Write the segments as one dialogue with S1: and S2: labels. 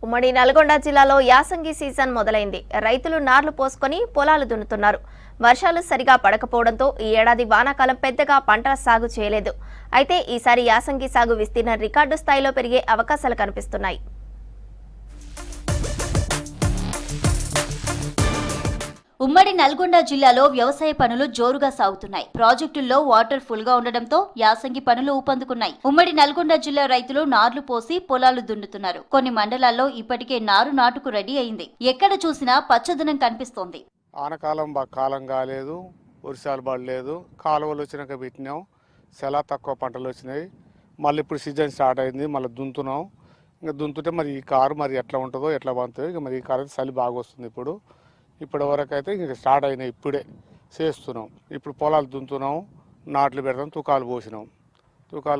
S1: ఉమ్మడి నల్గొండ జిల్లాలో యాసంగి సీజన్ మొదలైంది. రైతులు నార్లు పోసుకొని పొలాలు దున్నుతున్నారు. వర్షాలు సరిగా పడకపోవడంతో ఈ ఏడాది వానాకాలం పెద్దగా పంటల సాగు చేయలేదు. అయితే ఈసారి యాసంగి సాగు విస్తీర్ణం రికార్డు స్థాయిలో పెరిగే అవకాశాలు కనిపిస్తున్నాయి.
S2: ఉమ్మడి నల్గొండ జిల్లాలో వ్యవసాయ పనులు జోరుగా సాగుతున్నాయి. ప్రాజెక్టుల్లో వాటర్ ఫుల్ గా ఉండడంతో యాసంగి పనులు ఊపందుకున్నాయి. ఉమ్మడి నల్గొండ జిల్లా రైతులు నార్లు పోసి పొలాలు దున్నుతున్నారు. కొన్ని మండలాల్లో ఇప్పటికే నారు నాటుకు రెడీ అయింది. ఎక్కడ చూసినా పచ్చదనం కనిపిస్తోంది.
S3: ఆనకాలం కాలం కాలేదు, వర్షాలు పడలేదు, కాలువలు వచ్చినాక పెట్టినాం, చాలా తక్కువ పంటలు వచ్చినాయి. మళ్ళీ ఇప్పుడు సీజన్ స్టార్ట్ అయింది, మళ్ళీ దున్నుతున్నాం. ఇంకా దున్నుతుంటే మరి ఈ కారు మరి ఎట్లా ఉంటుందో ఎట్లా పండుతుందో. ఇక మరి ఈ కారు అయితే చలి బాగా వస్తుంది. ఇప్పటి వరకు అయితే ఇంక స్టార్ట్ అయినాయి, ఇప్పుడే చేస్తున్నాం. ఇప్పుడు పొలాలు దున్నుతున్నాం, నాట్లు పెడతాం, తుకాలు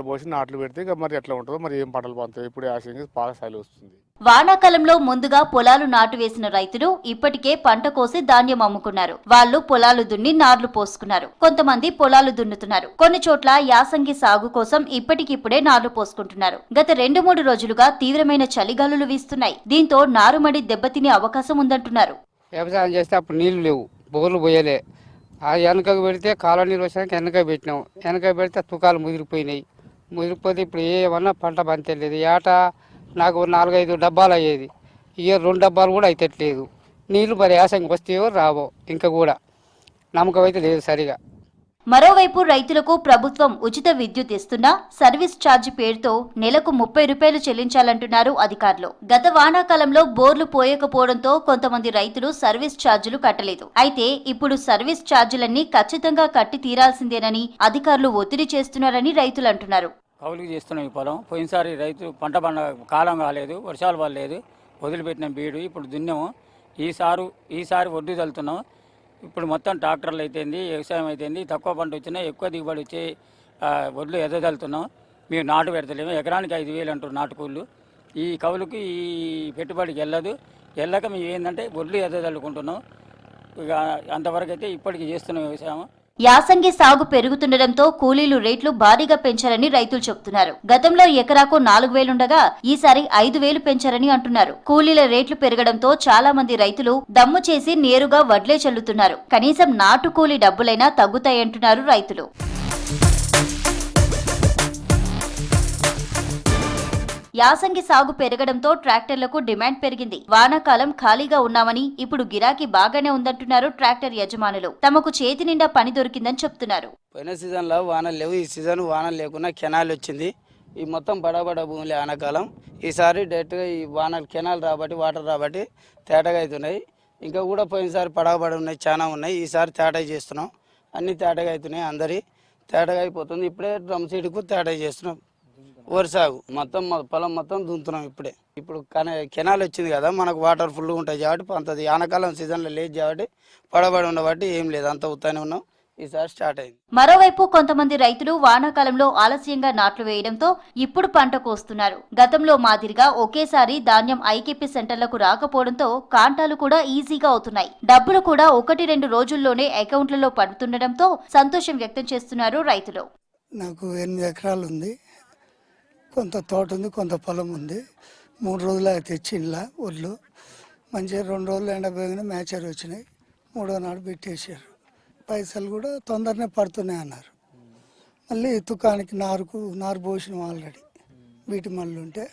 S3: పోసి నాట్లు పెడితే ఇక మరి ఎట్లా ఉంటుందో, మరి ఏం పంటలు పండుతాయి. ఇప్పుడు యాసంగి బాగా చలి వస్తుంది.
S2: వానాకాలంలో ముందుగా పొలాలు నాటు వేసిన రైతులు ఇప్పటికే పంట కోసి ధాన్యం అమ్ముకున్నారు. వాళ్లు పొలాలు దున్ని నార్లు పోసుకున్నారు. కొంతమంది పొలాలు దున్నుతున్నారు. కొన్ని చోట్ల యాసంగి సాగు కోసం ఇప్పటికిప్పుడే నార్లు పోసుకుంటున్నారు. గత 2-3 రోజులుగా తీవ్రమైన చలిగాలులు వీస్తున్నాయి. దీంతో నారుమడి దెబ్బతినే అవకాశం ఉందంటున్నారు.
S4: వ్యవసాయం చేస్తే అప్పుడు నీళ్లు లేవు, బోర్లు పోయలే. ఆ వెనకకు పెడితే కాలువ నీళ్ళు వచ్చాక వెనక పెట్టినాం. వెనక పెడితే తుకాలు ముదిరిపోయినాయి. ముదిరిపోతే ఇప్పుడు ఏమన్నా పంట పంతలేదు. ఏటా నాకు 4-5 డబ్బాలు అయ్యేది, ఇక 2 డబ్బాలు కూడా అయితట్లేదు. నీళ్లు మరి యాసంగి వస్తేవో రావో ఇంకా కూడా నమ్మకం అయితే లేదు సరిగా.
S2: మరోవైపు రైతులకు ప్రభుత్వం ఉచిత విద్యుత్ ఇస్తున్నా సర్వీస్ ఛార్జీ పేరుతో నెలకు 30 రూపాయలు చెల్లించాలంటున్నారు అధికారులు. గత వానాకాలంలో బోర్లు పోయకపోవడంతో కొంతమంది రైతులు సర్వీస్ ఛార్జీలు కట్టలేదు. అయితే ఇప్పుడు సర్వీస్ ఛార్జీలన్నీ ఖచ్చితంగా కట్టి తీరాల్సిందేనని అధికారులు ఒత్తిడి చేస్తున్నారని రైతులు అంటున్నారు.
S5: కౌలుకి చేస్తున్నాం ఈ పొలం. పోయినసారి రైతు పంట కాలం కాలేదు, వర్షాలు పడలేదు, వదిలిపెట్టిన బీడు. ఇప్పుడు దున్నాము. ఈసారి ఒడ్డు చల్లుతున్నాం. ఇప్పుడు మొత్తం ట్రాక్టర్లు అయితేంది, వ్యవసాయం అయితేంది, తక్కువ పంట వచ్చినా ఎక్కువ దిగుబడి వచ్చి ఒడ్లు ఎదజల్లుతున్నాం. మేము నాటు పెడతలేము. ఎకరానికి 5,000 అంటారు నాటుకూళ్ళు. ఈ కౌలుకి ఈ పెట్టుబడికి వెళ్ళక మేము ఏంటంటే ఒడ్లు ఎదజల్లుకుంటున్నాం. ఇక అంతవరకు అయితే ఇప్పటికి చేస్తున్నాం వ్యవసాయం.
S2: యాసంగి సాగు పెరుగుతుండటంతో కూలీలు రేట్లు భారీగా పెంచారని రైతులు చెబుతున్నారు. గతంలో ఎకరాకు 4,000 ఉండగా ఈసారి 5,000 పెంచారని అంటున్నారు. కూలీల రేట్లు పెరగడంతో చాలా మంది రైతులు దమ్ము చేసి నేరుగా వడ్లే చల్లుతున్నారు. కనీసం నాటు కూలీ డబ్బులైనా తగ్గుతాయంటున్నారు రైతులు. యాసంగి సాగు పెరగడంతో ట్రాక్టర్లకు డిమాండ్ పెరిగింది. వానాకాలం ఖాళీగా ఉన్నామని ఇప్పుడు గిరాకీ బాగానే ఉందంటున్నారు ట్రాక్టర్ యజమానులు. తమకు చేతి నిండా పని దొరికిందని చెప్తున్నారు.
S6: పోయిన సీజన్లో వానలు లేవు, ఈ సీజన్ వానలు లేకుండా కెనాల్ వచ్చింది. ఈ మొత్తం బడబడ భూములే ఆనకాలం. ఈసారి డైరెక్ట్గా ఈ వానలు కెనాల్ రాబట్టి వాటర్ రాబట్టి తేటగా అవుతున్నాయి. ఇంకా కూడా పోయినసారి పడవబడి ఉన్నాయి, చాలా ఉన్నాయి. ఈసారి తేటగా చేస్తున్నాం. అన్ని తేటగా అవుతున్నాయి, అందరి తేటగా అయిపోతుంది. ఇప్పుడే డ్రమ్ సీడ్కు తేటగా చేస్తున్నాం. వరి సాగు మొత్తం పొలం మొత్తం దున్నుతున్నాం. ఇప్పుడు కెనాల్ వచ్చింది కదా, మనకు వాటర్ ఫుల్గా ఉంటాయి కాబట్టి అంతది ఆనకాలం సీజన్లో లేదు కాబట్టి పడబడి ఉండబట్టి ఏం లేదు, అంత ఉత్తానే ఉన్నాం. ఈసారి స్టార్ట్ అయింది.
S2: మరోవైపు కొంతమంది రైతులు వానాకాలంలో ఆలస్యంగా నాట్లు వేయడంతో ఇప్పుడు పంట కోస్తున్నారు. గతంలో మాదిరిగా ఒకేసారి ధాన్యం ఐకేపీ సెంటర్లకు రాకపోవడంతో కాంటాలు కూడా ఈజీగా అవుతున్నాయి. డబ్బులు కూడా 1-2 రోజుల్లోనే అకౌంట్లలో పడుతుండటంతో సంతోషం వ్యక్తం చేస్తున్నారు రైతులు.
S7: నాకు 8 ఎకరాలు ఉంది, కొంత తోట ఉంది, కొంత పొలం ఉంది. 3 రోజులు తెచ్చిండ్లా ఒళ్ళు మంచిగా 2 రోజులు ఎండపోయిన మ్యాచర్ వచ్చినాయి. 3వ నాడు పెట్టేసారు. పైసలు కూడా తొందరనే పడుతున్నాయి అన్నారు. మళ్ళీ తుకానికి నారు పోసినాం ఆల్రెడీ. వీటి మళ్ళీ ఉంటే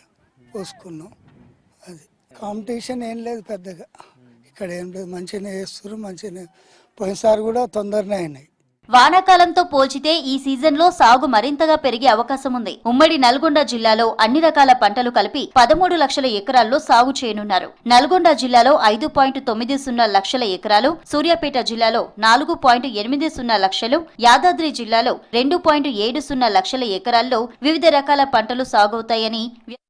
S7: పోసుకున్నాం. అది కాంపిటీషన్ ఏం లేదు పెద్దగా, ఇక్కడ ఏం లేదు. మంచిగానే వేస్తారు, మంచిగానే. పోయినసారి కూడా తొందరనే అయినాయి.
S2: వానాకాలంతో పోల్చితే ఈ సీజన్లో సాగు మరింతగా పెరిగే అవకాశం ఉంది. ఉమ్మడి నల్గొండ జిల్లాలో అన్ని రకాల పంటలు కలిపి 13 లక్షల ఎకరాల్లో సాగు చేయనున్నారు. నల్గొండ జిల్లాలో 5.90 లక్షల ఎకరాలు, సూర్యాపేట జిల్లాలో 4.80 లక్షలు, యాదాద్రి జిల్లాలో 2.70 లక్షల ఎకరాల్లో వివిధ రకాల పంటలు సాగవుతాయని